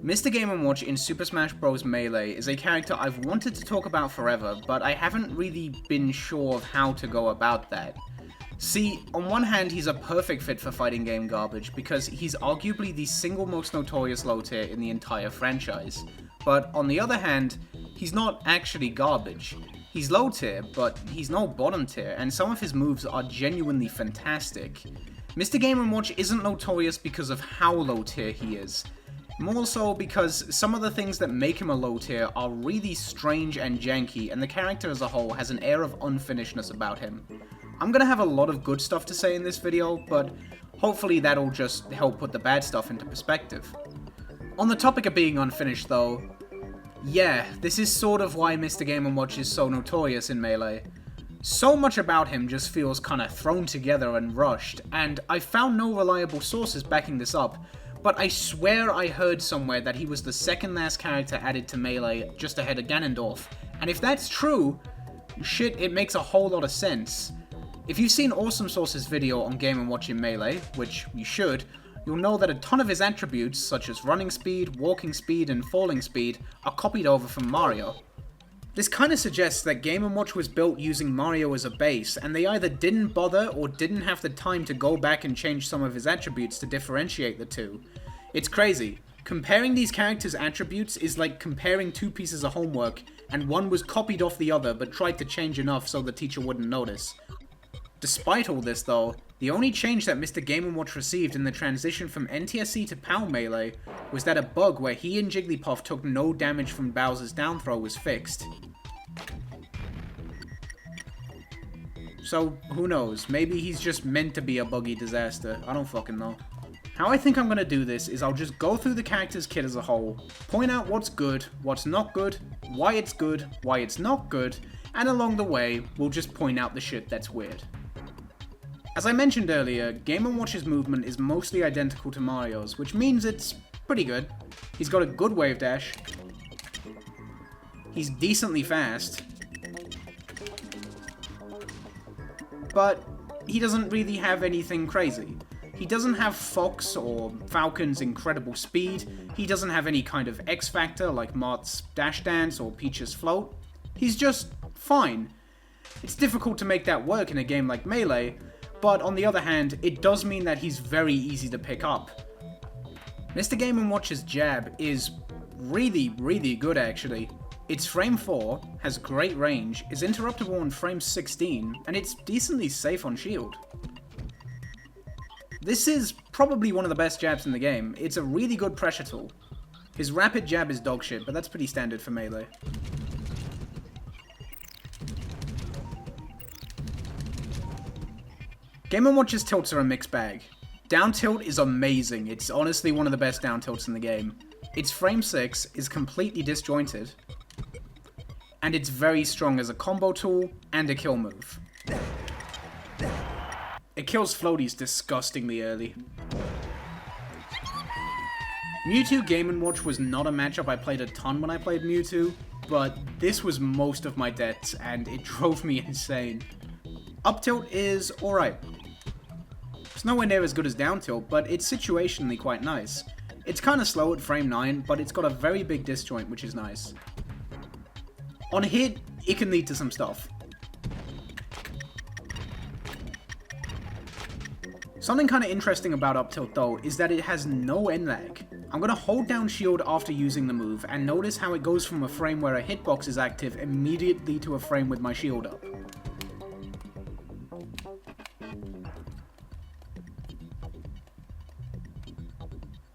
Mr. Game & Watch in Super Smash Bros. Melee is a character I've wanted to talk about forever, but I haven't really been sure of how to go about that. See, on one hand, he's a perfect fit for fighting game garbage, because he's arguably the single most notorious low tier in the entire franchise. But on the other hand, he's not actually garbage. He's low tier, but he's no bottom tier, and some of his moves are genuinely fantastic. Mr. Game & Watch isn't notorious because of how low tier he is. More so because some of the things that make him a low tier are really strange and janky, and the character as a whole has an air of unfinishedness about him. I'm gonna have a lot of good stuff to say in this video, but hopefully that'll just help put the bad stuff into perspective. On the topic of being unfinished though, yeah, this is sort of why Mr. Game & Watch is so notorious in Melee. So much about him just feels kinda thrown together and rushed, and I found no reliable sources backing this up, but I swear I heard somewhere that he was the second last character added to Melee, just ahead of Ganondorf. And if that's true, shit, it makes a whole lot of sense. If you've seen Awesome Source's video on Game & Watch in Melee, which you should, you'll know that a ton of his attributes, such as running speed, walking speed, and falling speed, are copied over from Mario. This kinda suggests that Game & Watch was built using Mario as a base, and they either didn't bother or didn't have the time to go back and change some of his attributes to differentiate the two. It's crazy. Comparing these characters' attributes is like comparing two pieces of homework, and one was copied off the other but tried to change enough so the teacher wouldn't notice. Despite all this though, the only change that Mr. Game & Watch received in the transition from NTSC to PAL Melee was that a bug where he and Jigglypuff took no damage from Bowser's down throw was fixed. So, who knows, maybe he's just meant to be a buggy disaster, I don't fucking know. How I think I'm gonna do this is I'll just go through the character's kit as a whole, point out what's good, what's not good, why it's not good, and along the way, we'll just point out the shit that's weird. As I mentioned earlier, Game & Watch's movement is mostly identical to Mario's, which means it's pretty good. He's got a good wave dash. He's decently fast. But he doesn't really have anything crazy. He doesn't have Fox or Falcon's incredible speed. He doesn't have any kind of X factor like Marth's dash dance or Peach's float. He's just fine. It's difficult to make that work in a game like Melee, but on the other hand, it does mean that he's very easy to pick up. Mr. Game & Watch's jab is really good actually. It's frame 4, has great range, is interruptible on frame 16, and it's decently safe on shield. This is probably one of the best jabs in the game. It's a really good pressure tool. His rapid jab is dogshit, but that's pretty standard for Melee. Game & Watch's tilts are a mixed bag. Down tilt is amazing, it's honestly one of the best down tilts in the game. Its frame 6 is completely disjointed, and it's very strong as a combo tool and a kill move. It kills floaties disgustingly early. Mewtwo Game & Watch was not a matchup I played a ton when I played Mewtwo, but this was most of my deaths and it drove me insane. Up tilt is alright. It's nowhere near as good as down tilt, but it's situationally quite nice. It's kinda slow at frame 9, but it's got a very big disjoint, which is nice. On hit, it can lead to some stuff. Something kinda interesting about up tilt though is that it has no end lag. I'm gonna hold down shield after using the move and notice how it goes from a frame where a hitbox is active immediately to a frame with my shield up.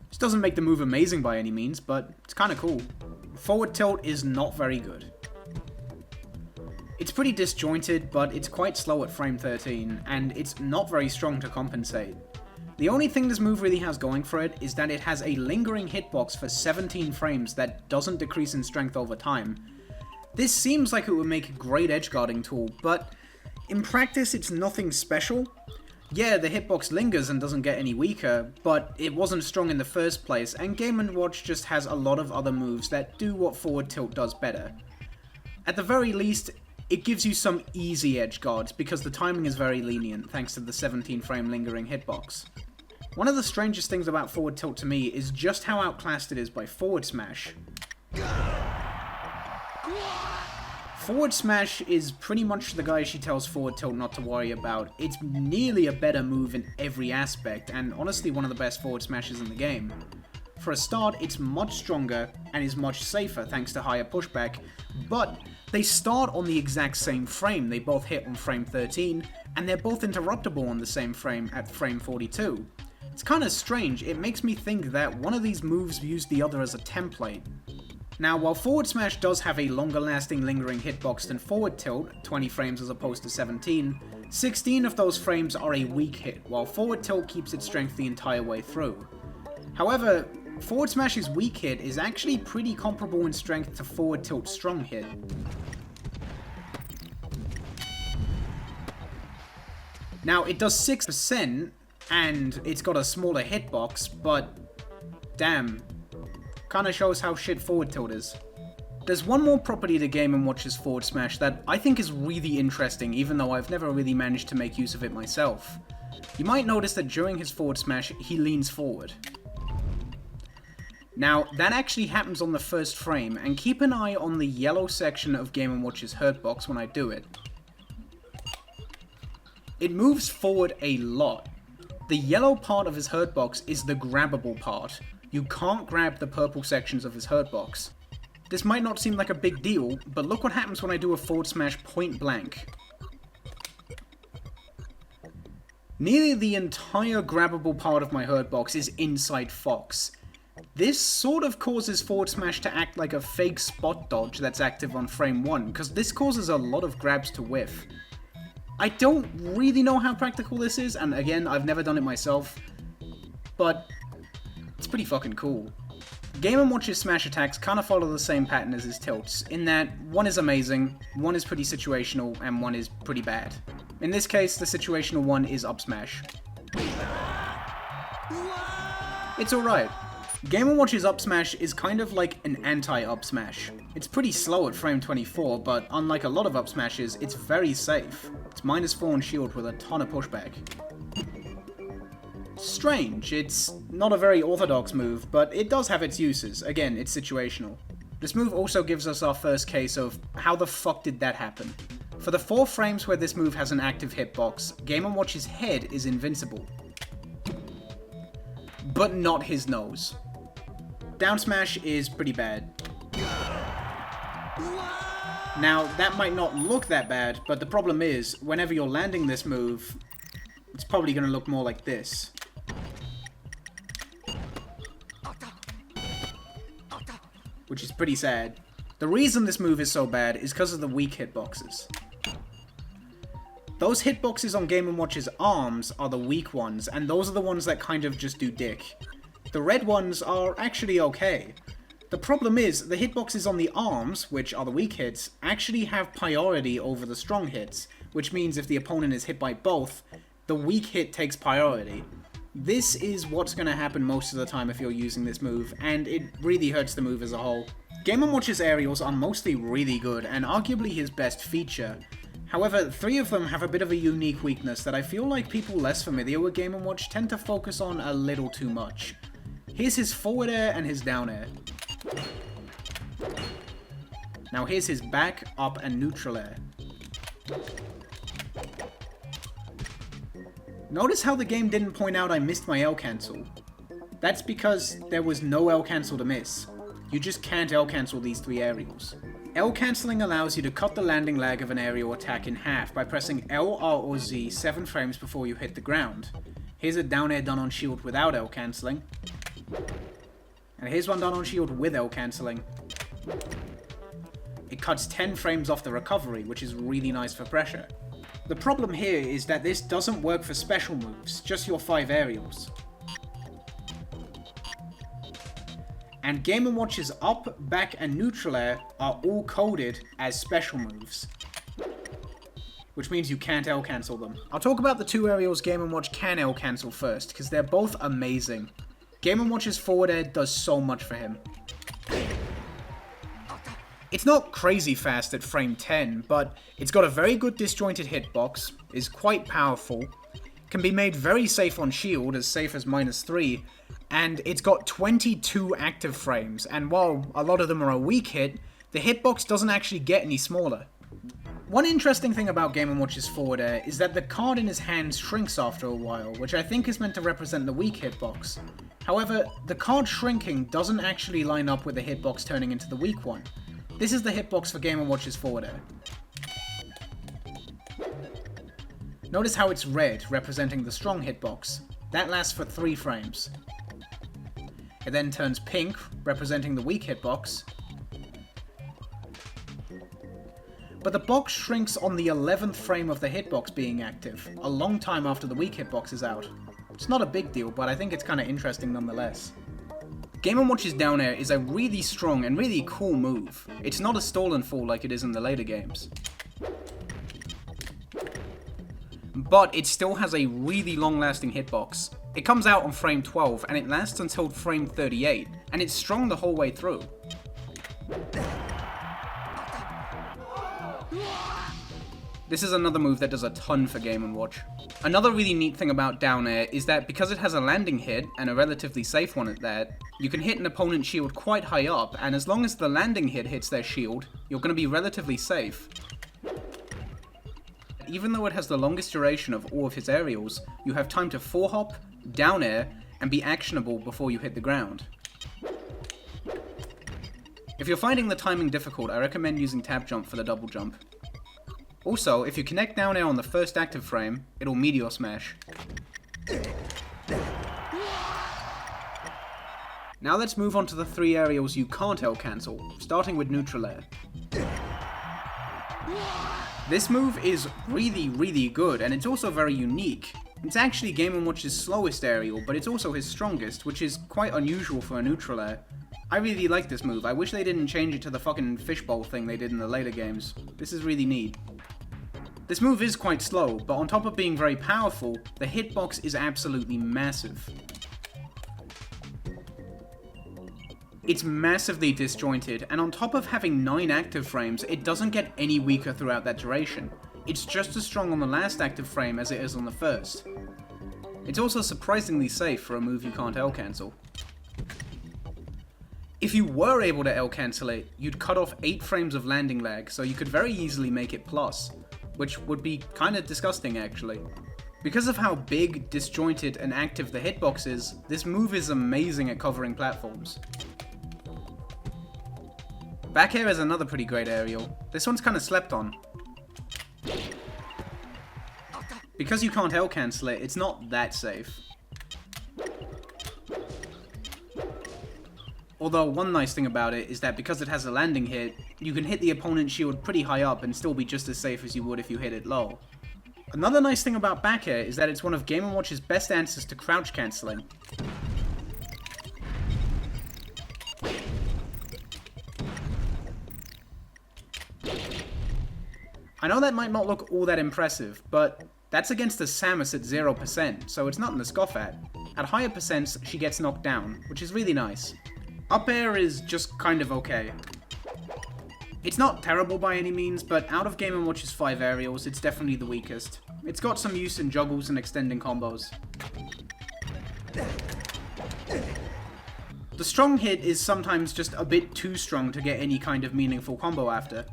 This doesn't make the move amazing by any means, but it's kinda cool. Forward tilt is not very good. It's pretty disjointed, but it's quite slow at frame 13, and it's not very strong to compensate. The only thing this move really has going for it is that it has a lingering hitbox for 17 frames that doesn't decrease in strength over time. This seems like it would make a great edgeguarding tool, but in practice it's nothing special. Yeah, the hitbox lingers and doesn't get any weaker, but it wasn't strong in the first place, and Game & Watch just has a lot of other moves that do what forward tilt does better. At the very least, it gives you some easy edge guards because the timing is very lenient thanks to the 17 frame lingering hitbox. One of the strangest things about forward tilt to me is just how outclassed it is by forward smash. Forward smash is pretty much the guy she tells forward tilt not to worry about. It's nearly a better move in every aspect, and honestly one of the best forward smashes in the game. For a start, it's much stronger and is much safer thanks to higher pushback, but they start on the exact same frame. They both hit on frame 13, and they're both interruptible on the same frame at frame 42. It's kinda strange. It makes me think that one of these moves used the other as a template. Now, while forward smash does have a longer lasting lingering hitbox than forward tilt, 20 frames as opposed to 17, 16 of those frames are a weak hit, while forward tilt keeps its strength the entire way through. However, forward smash's weak hit is actually pretty comparable in strength to forward tilt's strong hit. Now, it does 6%, and it's got a smaller hitbox, but damn, kinda shows how shit forward tilt is. There's one more property to Game & Watch's forward smash that I think is really interesting, even though I've never really managed to make use of it myself. You might notice that during his forward smash, he leans forward. Now, that actually happens on the first frame, and keep an eye on the yellow section of Game & Watch's hurt box when I do it. It moves forward a lot. The yellow part of his hurt box is the grabbable part. You can't grab the purple sections of his hurt box. This might not seem like a big deal, but look what happens when I do a forward smash point blank. Nearly the entire grabbable part of my hurt box is inside Fox. This sort of causes forward smash to act like a fake spot dodge that's active on frame 1, because this causes a lot of grabs to whiff. I don't really know how practical this is, and again, I've never done it myself, but it's pretty fucking cool. Game & Watch's smash attacks kinda follow the same pattern as his tilts, in that one is amazing, one is pretty situational, and one is pretty bad. In this case, the situational one is up smash. It's alright. Game & Watch's up smash is kind of like an anti-up smash. It's pretty slow at frame 24, but unlike a lot of up smashes, it's very safe. It's -4 on shield with a ton of pushback. Strange, it's not a very orthodox move, but it does have its uses. Again, it's situational. This move also gives us our first case of how the fuck did that happen. For the 4 frames where this move has an active hitbox, Game & Watch's head is invincible. But not his nose. Down smash is pretty bad. Now, that might not look that bad, but the problem is, whenever you're landing this move, it's probably going to look more like this. Which is pretty sad. The reason this move is so bad is because of the weak hitboxes. Those hitboxes on Game & Watch's arms are the weak ones, and those are the ones that kind of just do dick. The red ones are actually okay. The problem is, the hitboxes on the arms, which are the weak hits, actually have priority over the strong hits, which means if the opponent is hit by both, the weak hit takes priority. This is what's going to happen most of the time if you're using this move, and it really hurts the move as a whole. Game & Watch's aerials are mostly really good, and arguably his best feature. However, 3 of them have a bit of a unique weakness that I feel like people less familiar with Game & Watch tend to focus on a little too much. Here's his forward air and his down air. Now here's his back, up, and neutral air. Notice how the game didn't point out I missed my L cancel. That's because there was no L cancel to miss. You just can't L cancel these 3 aerials. L cancelling allows you to cut the landing lag of an aerial attack in half by pressing L, R, or Z 7 frames before you hit the ground. Here's a down air done on shield without L cancelling. And here's one done on shield with L cancelling. It cuts 10 frames off the recovery, which is really nice for pressure. The problem here is that this doesn't work for special moves, just your 5 aerials. And Game & Watch's up, back, and neutral air are all coded as special moves, which means you can't L cancel them. I'll talk about the 2 aerials Game & Watch can L cancel first, because they're both amazing. Game & Watch's forward air does so much for him. It's not crazy fast at frame 10, but it's got a very good disjointed hitbox, is quite powerful, can be made very safe on shield, as safe as -3, and it's got 22 active frames, and while a lot of them are a weak hit, the hitbox doesn't actually get any smaller. One interesting thing about Game & Watch's forward air is that the card in his hand shrinks after a while, which I think is meant to represent the weak hitbox. However, the card shrinking doesn't actually line up with the hitbox turning into the weak one. This is the hitbox for Game & Watch's forward air. Notice how it's red, representing the strong hitbox. That lasts for 3 frames. It then turns pink, representing the weak hitbox. But the box shrinks on the 11th frame of the hitbox being active, a long time after the weak hitbox is out. It's not a big deal, but I think it's kinda interesting nonetheless. Game & Watch's down air is a really strong and really cool move. It's not a stall and fall like it is in the later games. But it still has a really long-lasting hitbox. It comes out on frame 12, and it lasts until frame 38, and it's strong the whole way through. This is another move that does a ton for Game & Watch. Another really neat thing about down air is that because it has a landing hit, and a relatively safe one at that, you can hit an opponent's shield quite high up, and as long as the landing hit hits their shield, you're going to be relatively safe. Even though it has the longest duration of all of his aerials, you have time to 4-hop, down air, and be actionable before you hit the ground. If you're finding the timing difficult, I recommend using tab jump for the double jump. Also, if you connect down air on the first active frame, it'll meteor smash. Now let's move on to the 3 aerials you can't L cancel, starting with neutral air. This move is really good, and it's also very unique. It's actually Game & Watch's slowest aerial, but it's also his strongest, which is quite unusual for a neutral air. I really like this move. I wish they didn't change it to the fucking fishbowl thing they did in the later games. This is really neat. This move is quite slow, but on top of being very powerful, the hitbox is absolutely massive. It's massively disjointed, and on top of having 9 active frames, it doesn't get any weaker throughout that duration. It's just as strong on the last active frame as it is on the first. It's also surprisingly safe for a move you can't L cancel. If you were able to L cancel it, you'd cut off 8 frames of landing lag, so you could very easily make it plus, which would be kinda disgusting actually. Because of how big, disjointed, and active the hitbox is, this move is amazing at covering platforms. Back air is another pretty great aerial. This one's kinda slept on. Because you can't L cancel it, it's not that safe. Although one nice thing about it is that because it has a landing hit, you can hit the opponent's shield pretty high up and still be just as safe as you would if you hit it low. Another nice thing about back air is that it's one of Game & Watch's best answers to crouch cancelling. I know that might not look all that impressive, but that's against a Samus at 0%, so it's nothing to scoff at. At higher percents, she gets knocked down, which is really nice. Up air is just kind of okay. It's not terrible by any means, but out of Game & Watch's 5 aerials, it's definitely the weakest. It's got some use in juggles and extending combos. The strong hit is sometimes just a bit too strong to get any kind of meaningful combo after.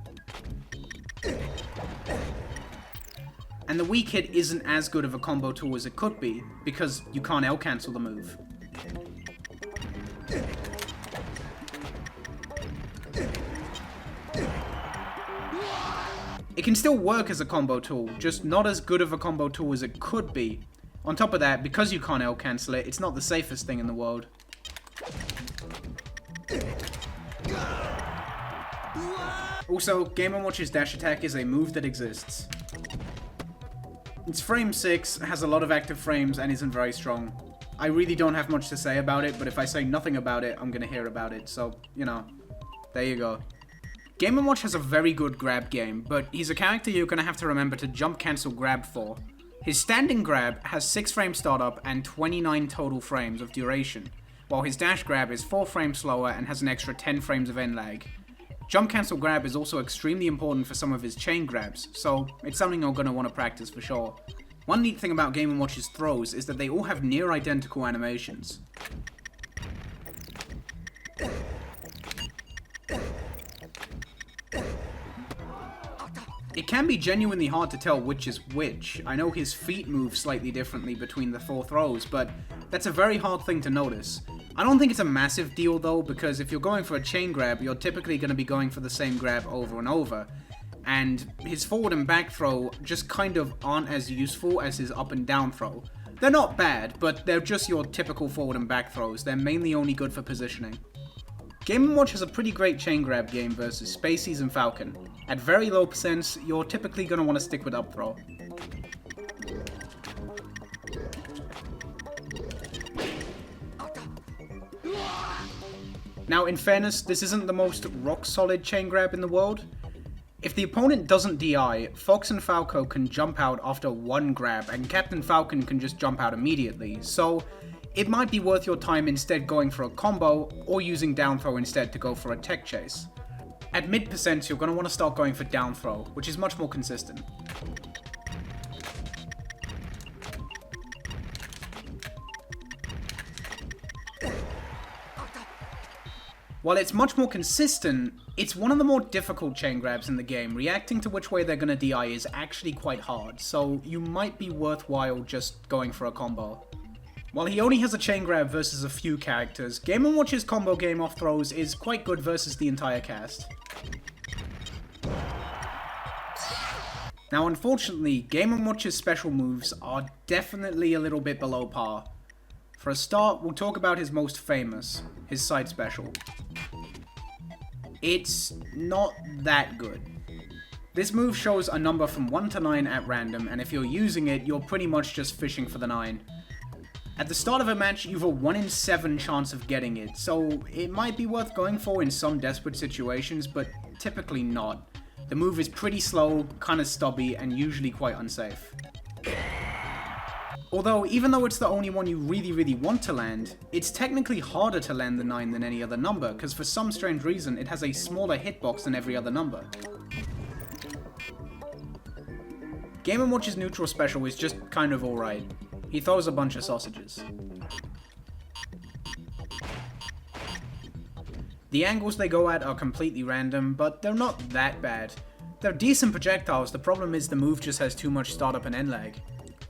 And the weak hit isn't as good of a combo tool as it could be, because you can't L cancel the move. It can still work as a combo tool, just not as good of a combo tool as it could be. On top of that, because you can't L cancel it, it's not the safest thing in the world. Also, Game & Watch's dash attack is a move that exists. It's frame 6, has a lot of active frames, and isn't very strong. I really don't have much to say about it, but if I say nothing about it, I'm gonna hear about it, so, you know, there you go. Game & Watch has a very good grab game, but he's a character you're gonna have to remember to jump cancel grab for. His standing grab has 6 frame startup and 29 total frames of duration, while his dash grab is 4 frames slower and has an extra 10 frames of end lag. Jump cancel grab is also extremely important for some of his chain grabs, so it's something you're going to want to practice for sure. One neat thing about Game & Watch's throws is that they all have near identical animations. It can be genuinely hard to tell which is which. I know his feet move slightly differently between the 4 throws, but that's a very hard thing to notice. I don't think it's a massive deal though, because if you're going for a chain grab, you're typically going to be going for the same grab over and over. And his forward and back throw just kind of aren't as useful as his up and down throw. They're not bad, but they're just your typical forward and back throws. They're mainly only good for positioning. Game & Watch has a pretty great chain grab game versus Spaceys and Falcon. At very low percents, you're typically going to want to stick with up throw. Now, in fairness, this isn't the most rock-solid chain grab in the world. If the opponent doesn't DI, Fox and Falco can jump out after one grab, and Captain Falcon can just jump out immediately, so it might be worth your time instead going for a combo, or using down throw instead to go for a tech chase. At mid percents, you're going to want to start going for down throw, which is much more consistent. While it's much more consistent, it's one of the more difficult chain grabs in the game. Reacting to which way they're going to DI is actually quite hard, so you might be worthwhile just going for a combo. While he only has a chain grab versus a few characters, Game & Watch's combo game off throws is quite good versus the entire cast. Now unfortunately, Game & Watch's special moves are definitely a little bit below par. For a start, we'll talk about his most famous, his side special. It's not that good. This move shows a number from 1 to 9 at random, and if you're using it, you're pretty much just fishing for the 9. At the start of a match, you've a 1 in 7 chance of getting it, so it might be worth going for in some desperate situations, but typically not. The move is pretty slow, kinda stubby, and usually quite unsafe. Although, even though it's the only one you really want to land, it's technically harder to land the 9 than any other number, because for some strange reason, it has a smaller hitbox than every other number. Game & Watch's neutral special is just kind of alright. He throws a bunch of sausages. The angles they go at are completely random, but they're not that bad. They're decent projectiles, the problem is the move just has too much startup and end lag.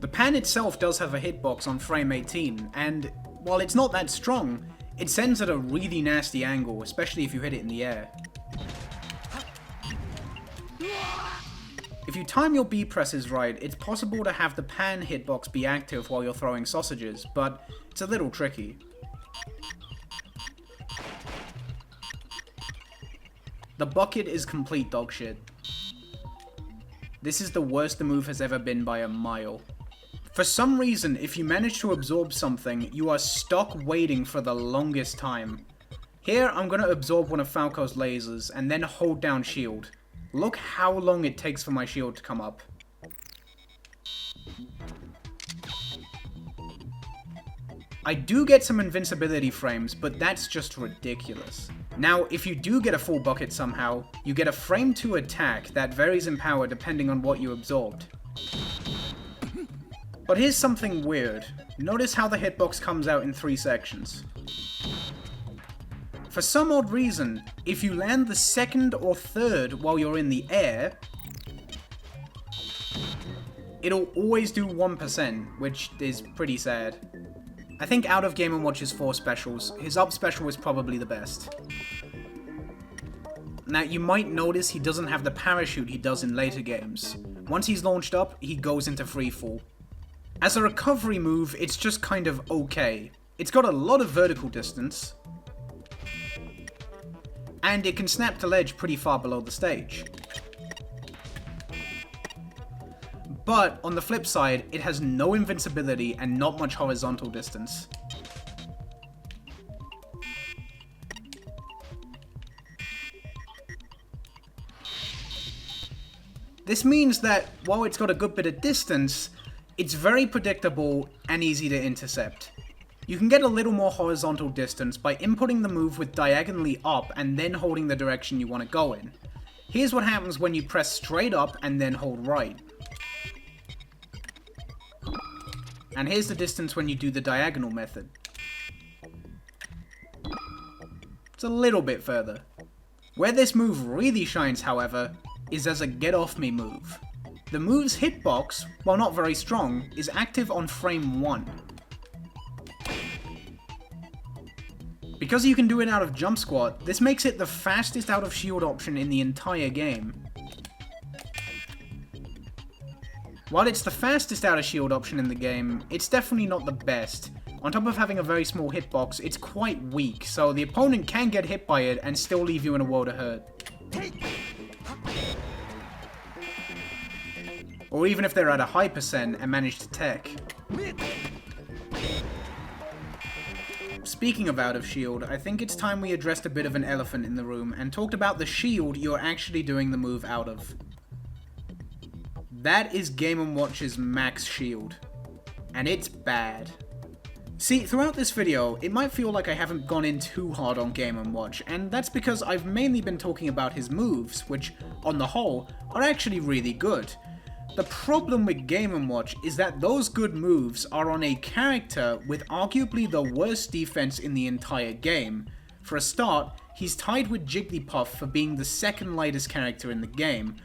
The pan itself does have a hitbox on frame 18, and while it's not that strong, it sends at a really nasty angle, especially if you hit it in the air. If you time your B presses right, it's possible to have the pan hitbox be active while you're throwing sausages, but it's a little tricky. The bucket is complete dog shit. This is the worst the move has ever been by a mile. For some reason, if you manage to absorb something, you are stuck waiting for the longest time. Here, I'm gonna absorb one of Falco's lasers, and then hold down shield. Look how long it takes for my shield to come up. I do get some invincibility frames, but that's just ridiculous. Now, if you do get a full bucket somehow, you get a frame 2 attack that varies in power depending on what you absorbed. But here's something weird. Notice how the hitbox comes out in 3 sections. For some odd reason, if you land the 2nd or 3rd while you're in the air, it'll always do 1%, which is pretty sad. I think out of Game & Watch's 4 specials, his up special is probably the best. Now, you might notice he doesn't have the parachute he does in later games. Once he's launched up, he goes into freefall. As a recovery move, it's just kind of okay. It's got a lot of vertical distance, and it can snap to ledge pretty far below the stage. But, on the flip side, it has no invincibility and not much horizontal distance. This means that, while it's got a good bit of distance, it's very predictable and easy to intercept. You can get a little more horizontal distance by inputting the move with diagonally up and then holding the direction you want to go in. Here's what happens when you press straight up and then hold right. And here's the distance when you do the diagonal method. It's a little bit further. Where this move really shines, however, is as a get off me move. The move's hitbox, while not very strong, is active on frame 1. Because you can do it out of jump squat, this makes it the fastest out of shield option in the entire game. While it's the fastest out of shield option in the game, it's definitely not the best. On top of having a very small hitbox, it's quite weak, so the opponent can get hit by it and still leave you in a world of hurt. Or even if they're at a high percent and manage to tech. Speaking of out of shield, I think it's time we addressed a bit of an elephant in the room and talked about the shield you're actually doing the move out of. That is Game & Watch's max shield. And it's bad. See, throughout this video, it might feel like I haven't gone in too hard on Game & Watch, and that's because I've mainly been talking about his moves, which, on the whole, are actually really good. The problem with Game & Watch is that those good moves are on a character with arguably the worst defense in the entire game. For a start, he's tied with Jigglypuff for being the second lightest character in the game,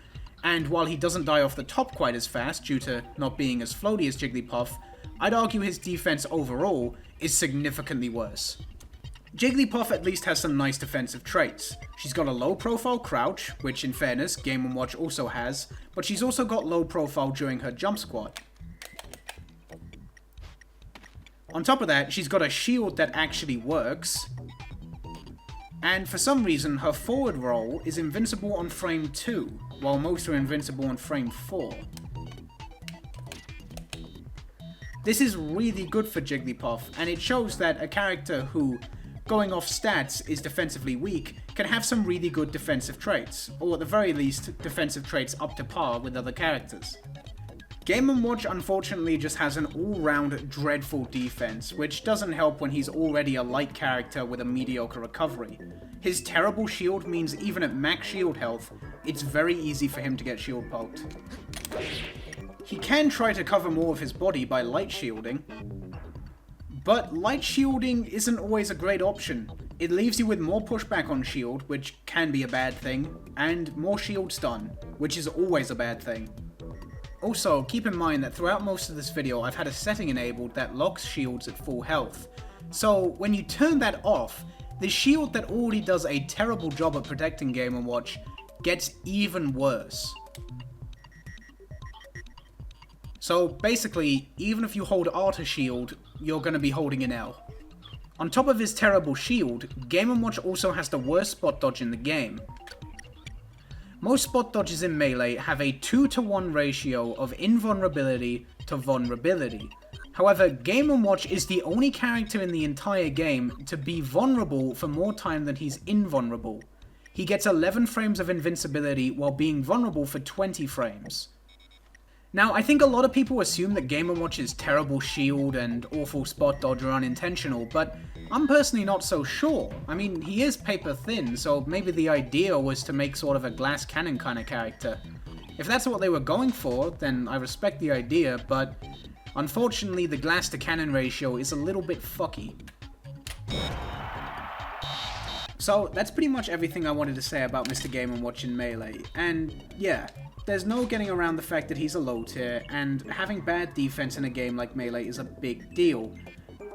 and while he doesn't die off the top quite as fast due to not being as floaty as Jigglypuff, I'd argue his defense overall is significantly worse. Jigglypuff at least has some nice defensive traits. She's got a low profile crouch, which in fairness Game & Watch also has, but she's also got low profile during her jump squat. On top of that, she's got a shield that actually works, and for some reason her forward roll is invincible on frame 2, while most are invincible on frame 4. This is really good for Jigglypuff, and it shows that a character who, going off stats, is defensively weak, can have some really good defensive traits, or at the very least, defensive traits up to par with other characters. Game & Watch unfortunately just has an all-round dreadful defense, which doesn't help when he's already a light character with a mediocre recovery. His terrible shield means even at max shield health, it's very easy for him to get shield poked. He can try to cover more of his body by light shielding, but light shielding isn't always a great option. It leaves you with more pushback on shield, which can be a bad thing, and more shield stun, which is always a bad thing. Also, keep in mind that throughout most of this video I've had a setting enabled that locks shields at full health. So when you turn that off, the shield that already does a terrible job at protecting Game & Watch gets even worse. So basically, even if you hold R to shield, you're going to be holding an L. On top of his terrible shield, Game & Watch also has the worst spot dodge in the game. Most spot dodges in Melee have a 2-to-1 ratio of invulnerability to vulnerability. However, Game & Watch is the only character in the entire game to be vulnerable for more time than he's invulnerable. He gets 11 frames of invincibility while being vulnerable for 20 frames. Now, I think a lot of people assume that Game & Watch's terrible shield and awful spot dodge are unintentional, but I'm personally not so sure. I mean, he is paper thin, so maybe the idea was to make sort of a glass cannon kind of character. If that's what they were going for, then I respect the idea, but unfortunately the glass to cannon ratio is a little bit fucky. So, that's pretty much everything I wanted to say about Mr. Game & Watch in Melee, and yeah. There's no getting around the fact that he's a low tier, and having bad defense in a game like Melee is a big deal.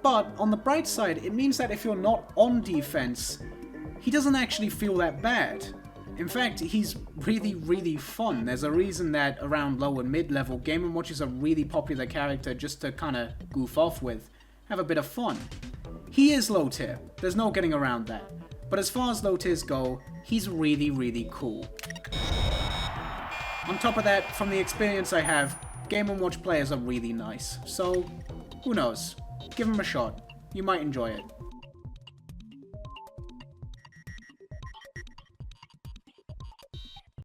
But, on the bright side, it means that if you're not on defense, he doesn't actually feel that bad. In fact, he's really, really fun. There's a reason that around low and mid level, Game & Watch is a really popular character just to kinda goof off with, have a bit of fun. He is low tier, there's no getting around that. But as far as low tiers go, he's really, really cool. On top of that, from the experience I have, Game & Watch players are really nice, so who knows? Give them a shot. You might enjoy it.